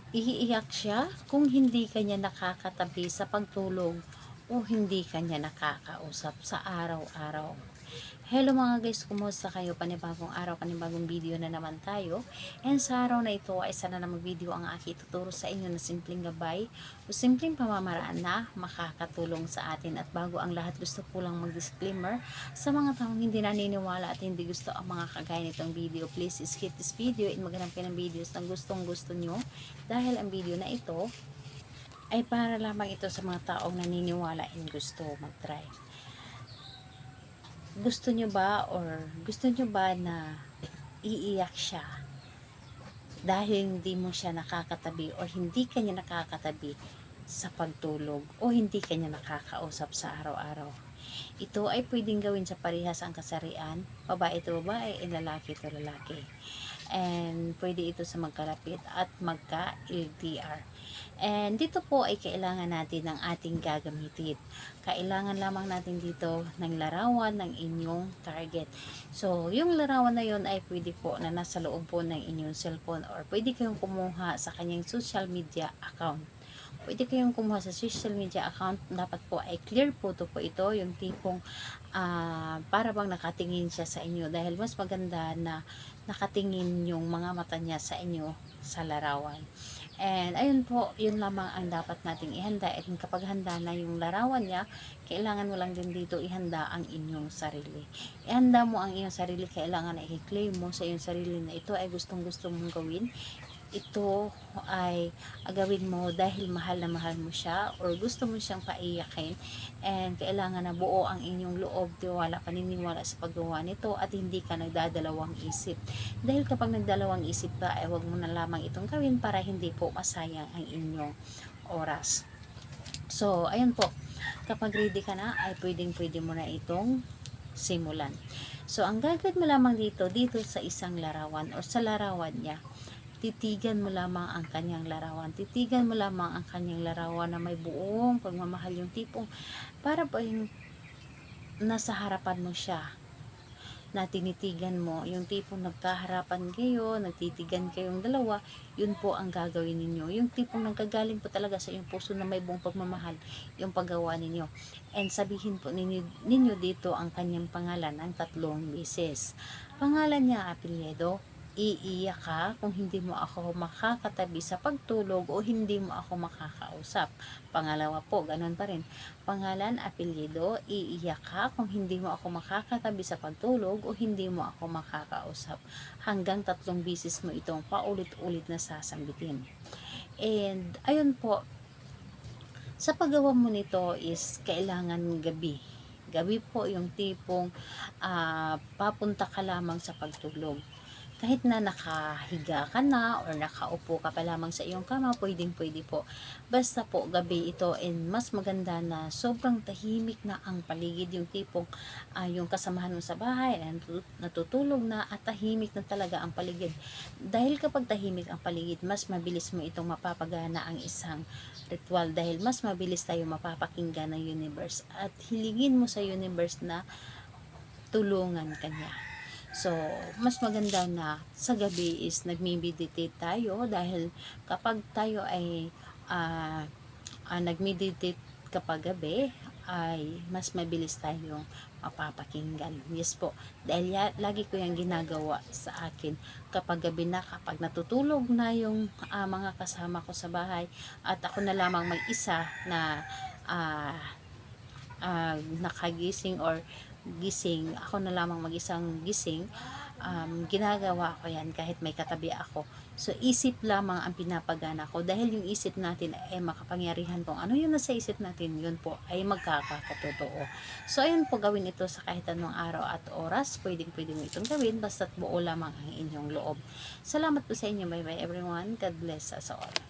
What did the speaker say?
Iiyak siya kung hindi kanya nakakatabi sa pagtulog o hindi kanya nakakausap sa araw-araw. Hello mga guys, kumusta kayo? Panibagong araw, panibagong video na naman tayo. And sa araw na ito ay sana namang video ang aking tuturo sa inyo na simpleng gabay o simpleng pamamaraan na makakatulong sa atin. At bago ang lahat, gusto ko lang mag-disclaimer sa mga taong hindi naniniwala at hindi gusto ang mga kagaya nitong video. Please skip this video and maghanap kayo ng videos na gustong gusto nyo dahil ang video na ito ay para lamang ito sa mga taong naniniwala and gusto mag-try. Gusto nyo ba na iiyak siya dahil hindi mo siya nakakatabi o hindi kanya nakakatabi sa pagtulog o hindi kanya nakakausap sa araw-araw? Ito ay pwedeng gawin sa parehas ang kasarian, babae ito babae, lalaki ito lalaki. And pwede ito sa magkalapit at magka-LDR. And dito po ay kailangan natin ng ating gagamitin. Kailangan lamang natin dito ng larawan ng inyong target. So, yung larawan na yon ay pwede po na nasa loob po ng inyong cellphone or pwede kayong kumuha sa kanyang social media account. Pwede kayong kumuha sa social media account. Dapat po ay clear photo po ito, yung tipong para bang nakatingin siya sa inyo, dahil mas maganda na nakatingin yung mga mata niya sa inyo sa larawan. And ayun po, yun lamang ang dapat nating ihanda. At kapag handa na yung larawan niya, kailangan mo lang din dito ihanda ang inyong sarili. Ihanda mo ang inyong sarili, kailangan na i-claim mo sa iyong sarili na ito ay gustong gusto mong gawin. Ito ay agawin mo dahil mahal na mahal mo siya or gusto mo siyang paiyakin, and kailangan na buo ang inyong loob, tiwala, paniniwala sa paggawa nito at hindi ka nagdadalawang isip. Dahil kapag nagdalawang isip ka ay huwag mo na lamang itong gawin para hindi po masayang ang inyong oras. So, ayun po. Kapag ready ka na ay pwede mo na itong simulan. So, ang gagawin mo lamang dito sa isang larawan o sa larawan niya, titigan mo lamang ang kanyang larawan. Titigan mo lamang ang kanyang larawan na may buong pagmamahal, yung tipong para ba yung nasa harapan mo siya na tinitigan mo, yung tipong nagkaharapan kayo, nagtitigan kayong dalawa, yun po ang gagawin ninyo. Yung tipong nagkagaling po talaga sa iyong puso na may buong pagmamahal, yung paggawa ninyo. And sabihin po ninyo dito ang kanyang pangalan ang 3 beses. Pangalan niya, apelyido. Iiyak ka kung hindi mo ako makakatabi sa pagtulog o hindi mo ako makakausap. Pangalawa po, ganun pa rin. Pangalan, apelyido, iiyak ka kung hindi mo ako makakatabi sa pagtulog o hindi mo ako makakausap. Hanggang 3 beses mo itong paulit-ulit na sasambitin. And ayun po, sa paggawa mo nito is kailangan gabi. Gabi po yung tipong papunta ka lamang sa pagtulog. Kahit na nakahiga ka na or nakaupo ka pa lamang sa iyong kama, pwede po. Basta po gabi ito, and mas maganda na sobrang tahimik na ang paligid, yung tipong yung kasamahan mo sa bahay natutulog na at tahimik na talaga ang paligid. Dahil kapag tahimik ang paligid, mas mabilis mo itong mapapagana ang isang ritual, dahil mas mabilis tayo mapapakinggan ng universe at hilingin mo sa universe na tulungan kanya. So, mas maganda na sa gabi is nagme-meditate tayo, dahil kapag tayo ay nag-meditate kapag gabi, ay mas mabilis tayong mapapakinggan. Yes po. Dahil lagi ko yung ginagawa sa akin. Kapag gabi na, kapag natutulog na yung mga kasama ko sa bahay at ako na lamang mag-isa na nakagising or gising, ako na lamang mag-isang gising, ginagawa ko yan kahit may katabi ako. So, isip lamang ang pinapagana ko, dahil yung isip natin ay makapangyarihan kung ano yung nasa isip natin, yun po ay magkakatotoo. So, ayun po, gawin ito sa kahit anong araw at oras. Pwede mo itong gawin, basta't buo lamang ang inyong loob. Salamat po sa inyo. Bye bye everyone. God bless us all.